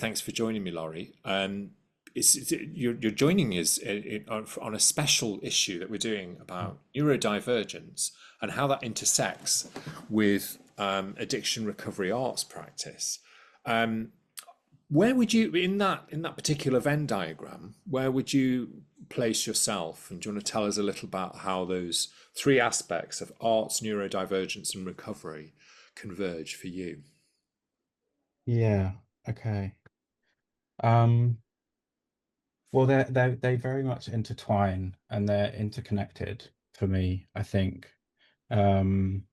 Thanks for joining me, Laurie. You're joining us on a special issue that we're doing about neurodivergence and how that intersects with addiction recovery arts practice. Um, where would you, in that particular Venn diagram, where would you place yourself? And do you want to tell us a little about how those three aspects of arts, neurodivergence, and recovery converge for you? Yeah, okay. Um, well, they very much intertwine and they're interconnected for me, I think. Um,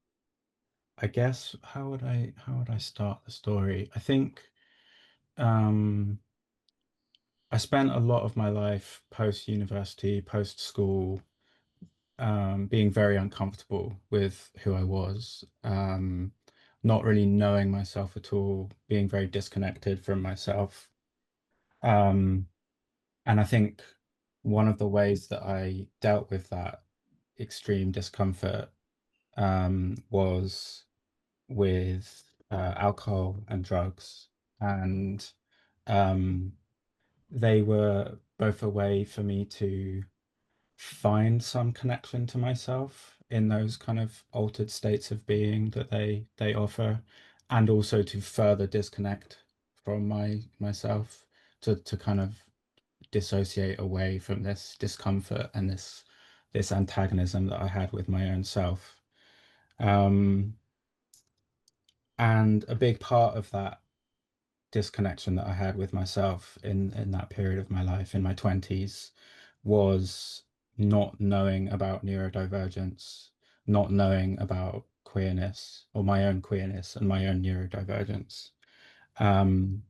I guess how would I start the story? I think um I spent a lot of my life post university, post school, being very uncomfortable with who I was, not really knowing myself at all, being very disconnected from myself. Um, And I think one of the ways that I dealt with that extreme discomfort was with alcohol and drugs. And um, they were both a way for me to find some connection to myself in those kind of altered states of being that they offer, and also to further disconnect from myself to kind of dissociate away from this discomfort and this antagonism that I had with my own self. Um, and a big part of that disconnection that I had with myself in that period of my life in my 20s was not knowing about neurodivergence, not knowing about queerness or my own queerness and my own neurodivergence. Um,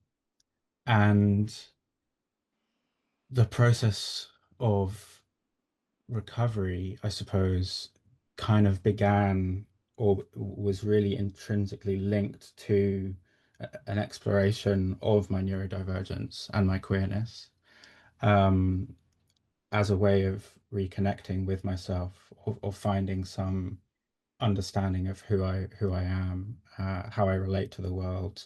and the process of recovery, I suppose, kind of began or was really intrinsically linked to an exploration of my neurodivergence and my queerness, um, as a way of reconnecting with myself or finding some understanding of who I am, how I relate to the world,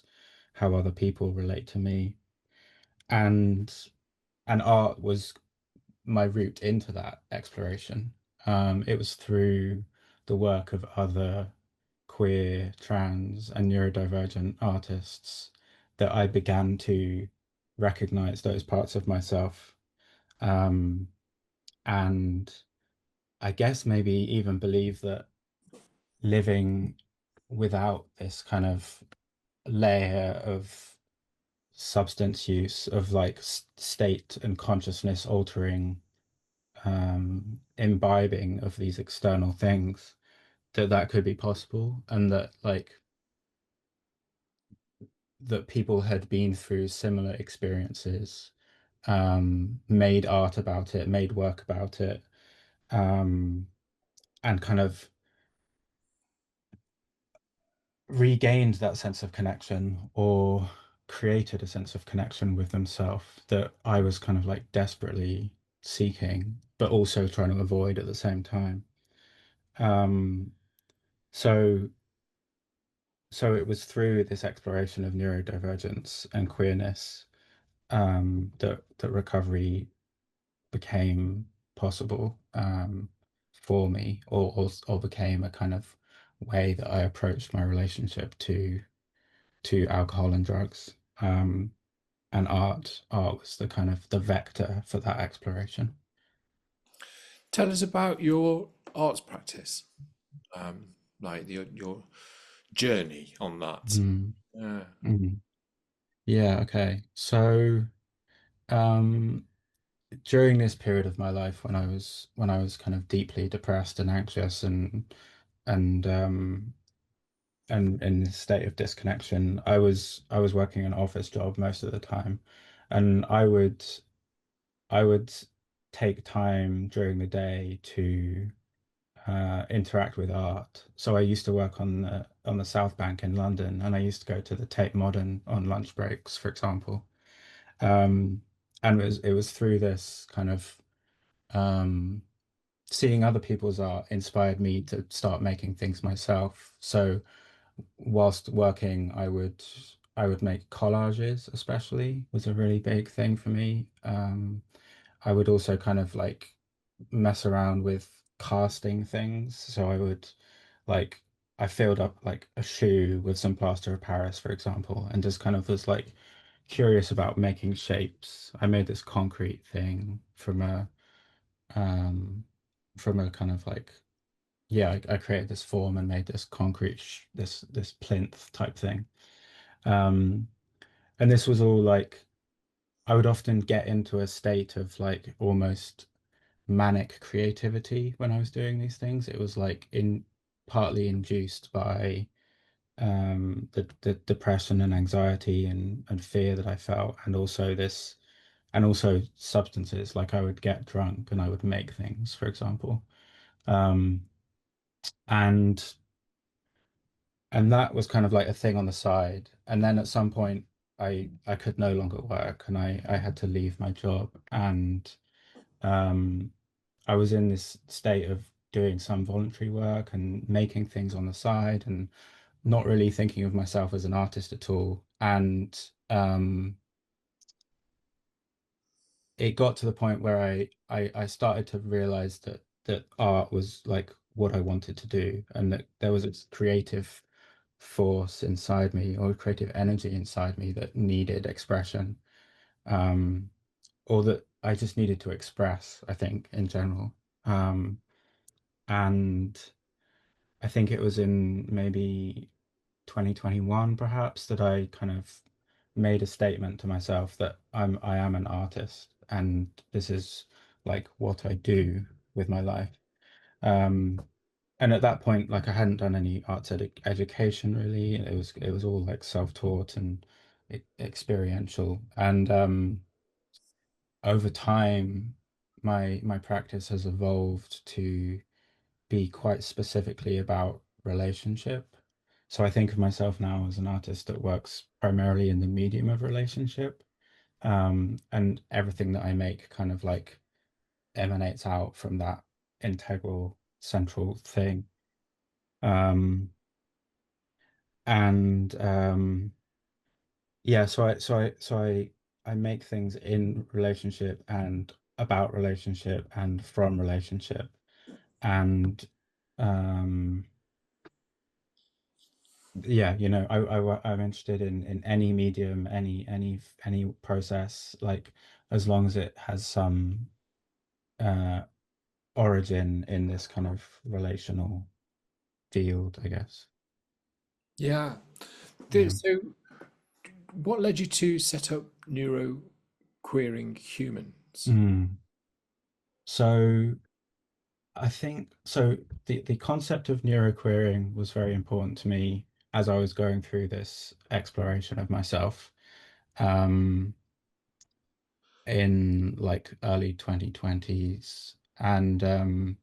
how other people relate to me. And and art was my route into that exploration. It was through the work of other queer, trans, and neurodivergent artists that I began to recognize those parts of myself. Um, and I guess maybe even believe that living without this kind of layer of substance use, of like state and consciousness altering imbibing of these external things, that could be possible, and that like that people had been through similar experiences, made art about it, made work about it, um, and kind of regained that sense of connection or created a sense of connection with themselves that I was kind of like desperately seeking, but also trying to avoid at the same time. Um, so So it was through this exploration of neurodivergence and queerness, that recovery became possible, for me, or became a kind of way that I approached my relationship to alcohol and drugs. And art was the kind of the vector for that exploration. Tell us about your arts practice, like your journey on that. Mm, Yeah. mm. Yeah, okay. So um during this period of my life when I was kind of deeply depressed and anxious and and in this state of disconnection, I was working an office job most of the time, and I would take time during the day to interact with art. So I used to work on the South Bank in London, and I used to go to the Tate Modern on lunch breaks, for example. Um, and it was through this kind of um, seeing other people's art inspired me to start making things myself. So whilst working, I would I would make collages, especially was a really big thing for me. I would also kind of like mess around with casting things. So I would like I filled up like a shoe with some plaster of Paris, for example, and just kind of was like curious about making shapes. I made this concrete thing um from a kind of like yeah, I created this form and made this concrete this plinth type thing. Um and this was all like I would often get into a state of like almost manic creativity when I was doing these things. It was like in partly induced by the depression and anxiety and fear that I felt, and also this and also substances. Like I would get drunk and I would make things, for example. Um, and and that was kind of like a thing on the side. And then at some point I could no longer work and I had to leave my job and um I was in this state of doing some voluntary work and making things on the side and not really thinking of myself as an artist at all. And it got to the point where I started to realize that art was like what I wanted to do and that there was this creative force inside me or creative energy inside me that needed expression. Um, or that I just needed to express, I think, in general. And I think it was in maybe 2021 perhaps that I kind of made a statement to myself that I am an artist and this is like what I do with my life. Um, and at that point, like I hadn't done any arts education really. It was all like self-taught and experiential. And over time, my practice has evolved to be quite specifically about relationship. So I think of myself now as an artist that works primarily in the medium of relationship. And everything that I make kind of like emanates out from that integral central thing. Um, and yeah, so I make things in relationship and about relationship and from relationship. And um yeah, I'm interested in any medium, any process, like as long as it has some uh origin in this kind of relational field, I guess. Yeah. Yeah. So, what led you to set up Neuroqueering Humans? Mm. So I think so the concept of neuroqueering was very important to me as I was going through this exploration of myself in like early 2020s. And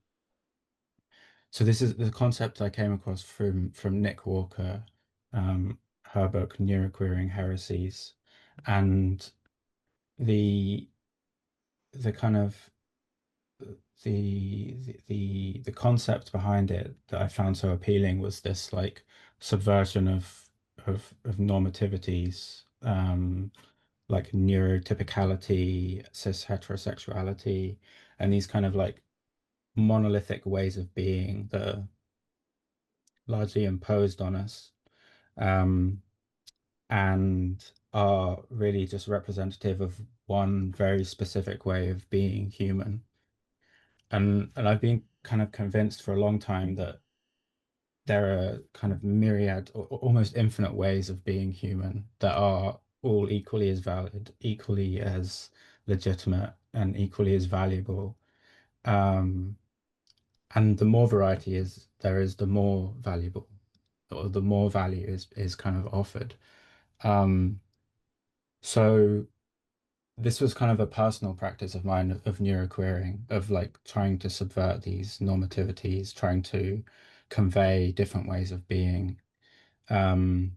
so this is the concept I came across from Nick Walker, her book Neuroqueering Heresies, and the the kind of the concept behind it that I found so appealing was this like subversion of normativities, like neurotypicality, cis heterosexuality, and these kind of like monolithic ways of being that are largely imposed on us, um, and are really just representative of one very specific way of being human. And I've been kind of convinced for a long time that there are kind of myriad or almost infinite ways of being human that are all equally as valid, equally as legitimate, and equally as valuable. Um, and the more variety is there is, the more valuable, or the more value is kind of offered. Um, so this was kind of a personal practice of mine of neuroqueering, of like trying to subvert these normativities, trying to convey different ways of being. Um,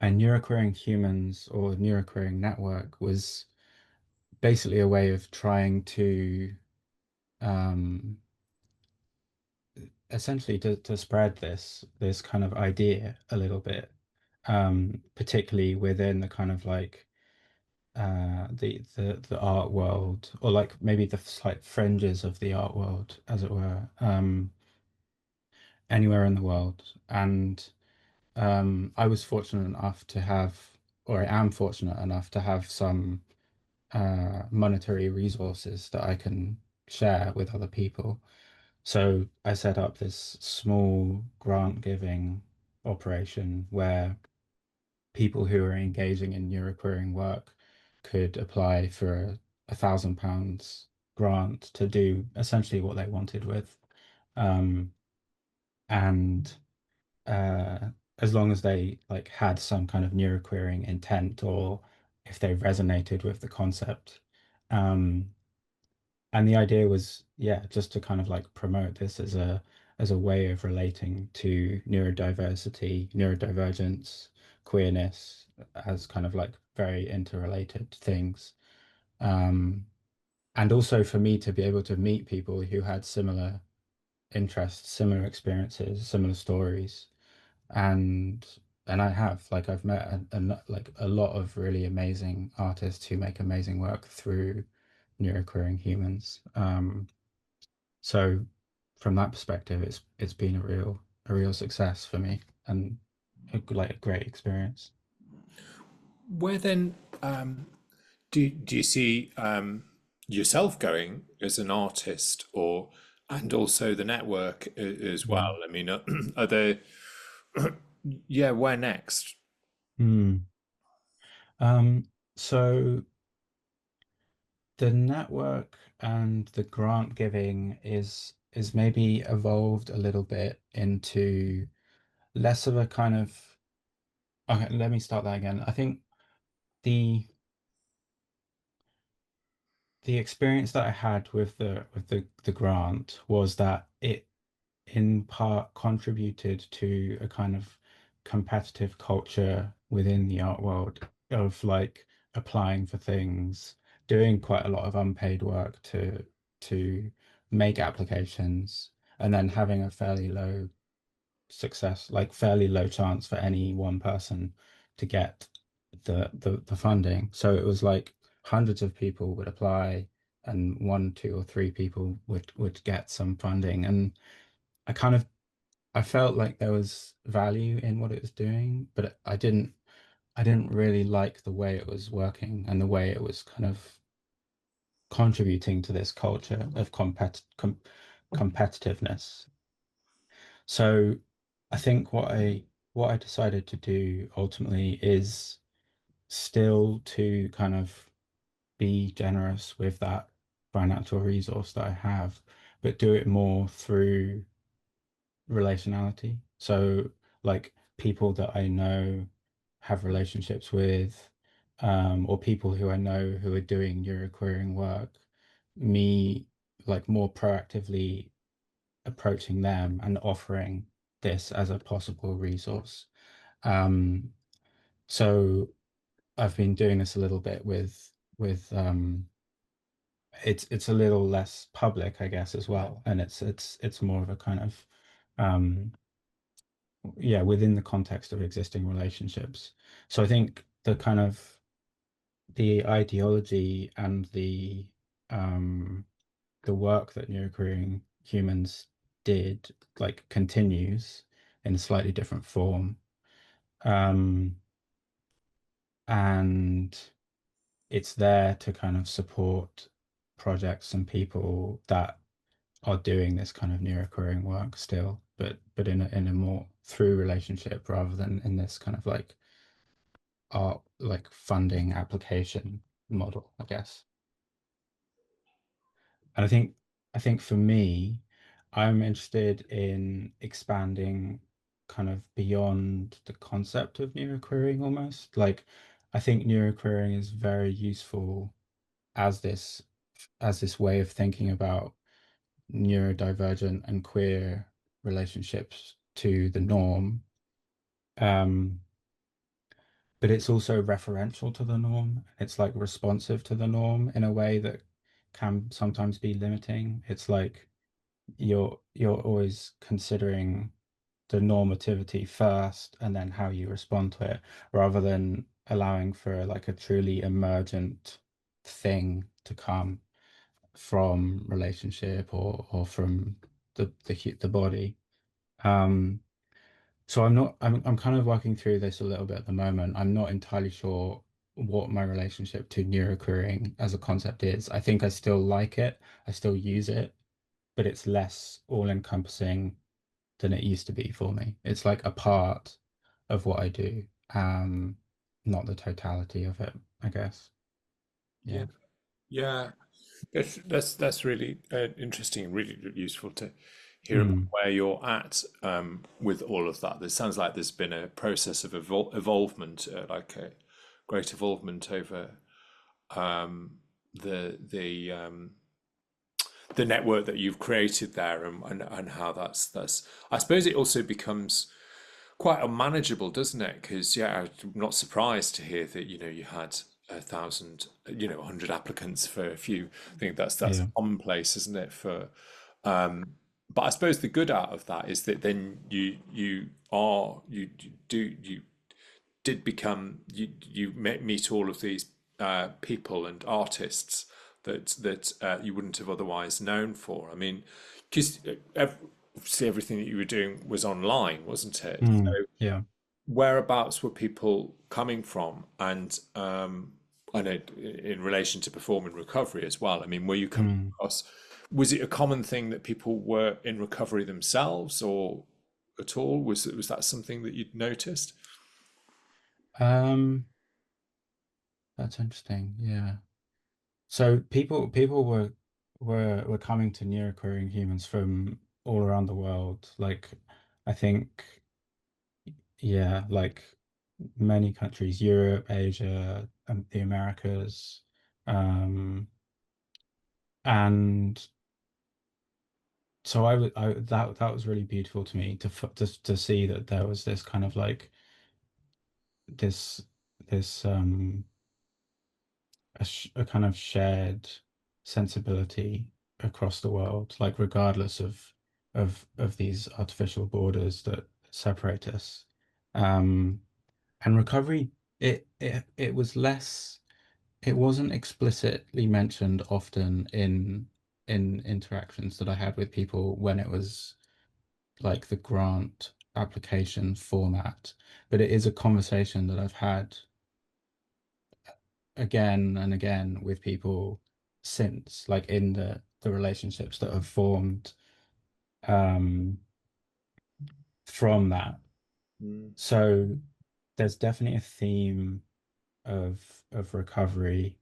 and Neuroqueering Humans or Neuroqueering Network was basically a way of trying to um, essentially to spread this kind of idea a little bit. particularly within the kind of like the art world, or like maybe the slight fringes of the art world, as it were, anywhere in the world. And I was fortunate enough to have, or I am fortunate enough to have some monetary resources that I can share with other people. So I set up this small grant giving operation where people who are engaging in neuroqueering work could apply for £1,000 grant to do essentially what they wanted with. Um, and uh, as long as they like had some kind of neuroqueering intent, or if they resonated with the concept. Um, and the idea was, yeah, just to kind of like promote this as a way of relating to neurodiversity, neurodivergence, queerness as kind of like very interrelated things. Um, and also for me to be able to meet people who had similar interests, similar experiences, similar stories. And I have like I've met like a lot of really amazing artists who make amazing work through Neuroqueering Humans. So from that perspective, it's been a real success for me, and like a great experience. Where then do you see yourself going as an artist, or and also the network as well? Mm. I mean, are there yeah, where next? Mm. So the network and the grant giving is maybe evolved a little bit into less of a kind of, okay, let me start that again. I think the the experience that I had with the grant was that it in part contributed to a kind of competitive culture within the art world of like applying for things, doing quite a lot of unpaid work to make applications, and then having a fairly low success, like fairly low chance for any one person to get the funding. So it was like hundreds of people would apply, and one, two, or three people would get some funding. And I kind of I felt like there was value in what it was doing, but I didn't really like the way it was working and the way it was kind of contributing to this culture of competitiveness. So I think what I decided to do ultimately is still to kind of be generous with that financial resource that I have, but do it more through relationality. So like people that I know have relationships with, or people who I know who are doing neuroqueering work, me like more proactively approaching them and offering this as a possible resource. Um, so I've been doing this a little bit with it's a little less public, I guess, as well. And it's more of a kind of um yeah, within the context of existing relationships. So I think the kind of the ideology and um the work that Neuroqueering Humans did like continues in a slightly different form. Um and it's there to kind of support projects and people that are doing this kind of neuroqueering work still, but in a more through relationship rather than in this kind of like art like funding application model, I guess. And I think for me, I'm interested in expanding kind of beyond the concept of neuroquerying almost. Like I think neuroquerying is very useful as this way of thinking about neurodivergent and queer relationships to the norm. Um, but it's also referential to the norm. It's like responsive to the norm in a way that can sometimes be limiting. It's like you're always considering the normativity first and then how you respond to it, rather than allowing for like a truly emergent thing to come from relationship or from the body. Um, so I'm kind of working through this a little bit at the moment. I'm not entirely sure what my relationship to neuroqueering as a concept is. I think I still like it, I still use it, but it's less all-encompassing than it used to be for me. It's like a part of what I do, not the totality of it, I guess. Yeah, Yeah. yeah. That's really interesting and really useful to hear about Mm, where you're at with all of that. It sounds like there's been a process of evolvement, like a great evolvement over um, the the network that you've created there, and how that's. I suppose it also becomes quite unmanageable, doesn't it? Because yeah, I'm not surprised to hear that you had 1,000, 100 applicants for a few. I think that's yeah. commonplace, isn't it? But I suppose the good out of that is that then you did become you meet all of these people and artists that you wouldn't have otherwise known for. I mean, because obviously everything that you were doing was online, wasn't it? Mm, So yeah. whereabouts were people coming from? And I know in relation to performing recovery as well. I mean, were you coming Mm. across? Was it a common thing that people were in recovery themselves, or at all? Was that something that you'd noticed? Um, that's interesting. Yeah. So people were coming to neuroqueering humans from all around the world. Like I think, yeah, like many countries, Europe, Asia, and the Americas. And so that was really beautiful to me to see that there was this kind of like this this a kind of shared sensibility across the world, like regardless of these artificial borders that separate us. Um, and recovery, it was less, it wasn't explicitly mentioned often in interactions that I had with people when it was like the grant application format, but it is a conversation that I've had again and again with people since, like in the relationships that have formed um from that. Mm. So there's definitely a theme of recovery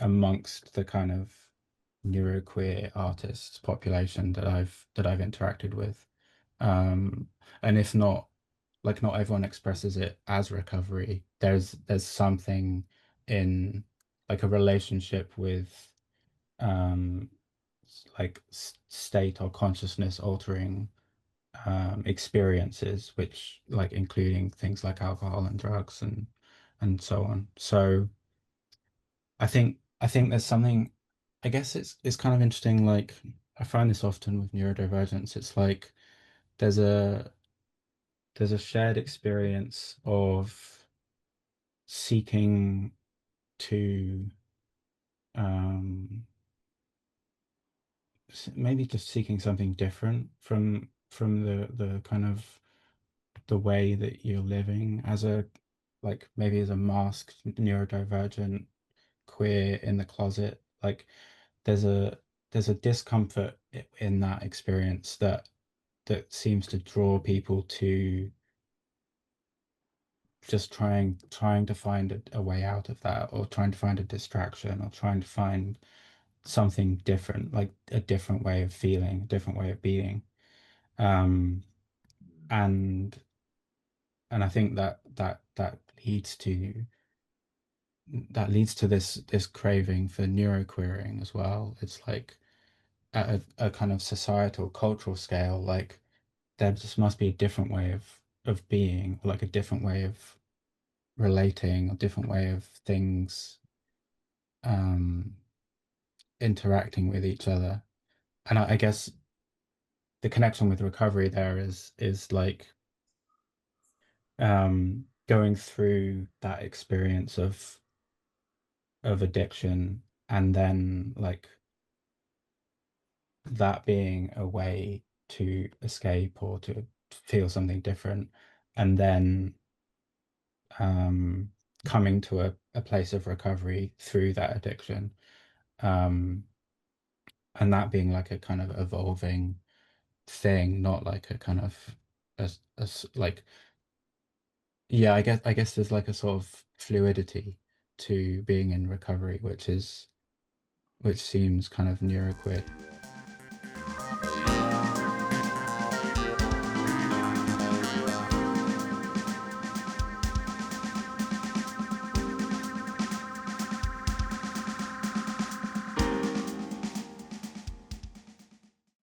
amongst the kind of neuroqueer artists population that I've interacted with. Um, and if not, like not everyone expresses it as recovery. There's something in like a relationship with um like state or consciousness altering experiences, which like including things like alcohol and drugs and so on. So I think there's something, I guess it's kind of interesting, like I find this often with neurodivergence. It's like there's a there's a shared experience of seeking to um maybe just seeking something different from the kind of the way that you're living as a like maybe as a masked neurodivergent queer in the closet. Like there's a there's a discomfort in that experience that seems to draw people to just trying to find a way out of that, or trying to find a distraction, or trying to find something different, like a different way of feeling, a different way of being. Um, and I think that leads to this craving for neuroqueering as well. It's like at a kind of societal, cultural scale, like there just must be a different way of being, like a different way of relating, a different way of things um interacting with each other. And I guess the connection with recovery there is like going through that experience of addiction, and then like that being a way to escape or to feel something different, and then um, coming to a place of recovery through that addiction, um, and that being like a kind of evolving thing, not like a kind of like, yeah, I guess there's like a sort of fluidity to being in recovery, which seems kind of neuroqueer.